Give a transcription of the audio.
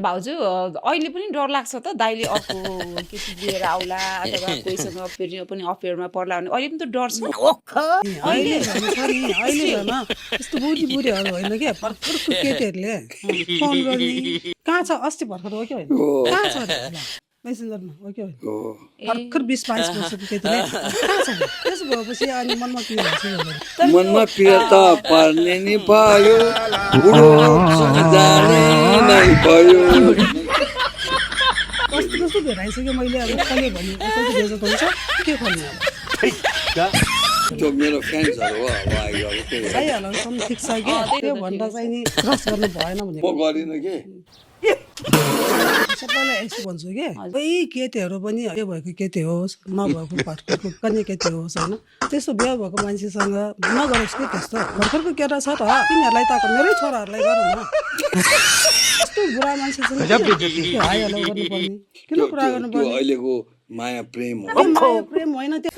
भाउजू अहिले पनि डर लाग्छ त दाइले अर्को केटी लिएर आउला अथवा कोहीसँग फेरि पनि अफेयरमा पर्ला भने अहिले पनि त डर छ अहिले झन् यस्तो बुढीहरू होइन क्या भर्खरको केटीहरूले फोन गर्ने कहाँ छ अस्ति भर्खर हो कि होइन कहाँ छ मेसेन्जरमा हो कि होइन भर्खर 20-22 वर्षको केटीले कहाँ छ त्यसो भएपछि अनि मनमा के हुन्छ मनमा पिर त पर्ने नि भयो बुढोसँग जाने नै भयो कस्तो भेटाइसक्यो मैले अब कसले भन्यो कसले बेजत हुन्छ के भन्ने त्यो मेरो फ्रेन्ड्सहरू हो अब आइहाल्नु सम ठिक छ कि त्यो भन्दा चाहिँ नि क्रस गर्नु भएन भने म गरिनँ के सबैलाई यस्तो भन्छु कि कोही केटीहरू पनि के भएको केटी होस् नभएको भर्खरको कन्या केटी होस् होइन त्यस्तो बिहा भएको मान्छेसँग नगरोस् कि त्यस्तो भर्खरको केटा छ त तिनीहरूलाई त मेरै छोराहरूलाई गरौँ न यस्तो बुढा मान्छेसँग हाइहालो गर्नुपर्ने किन कुरा गर्नुपर्ने अहिलेको माया प्रेम हो माया प्रेम होइन त्यो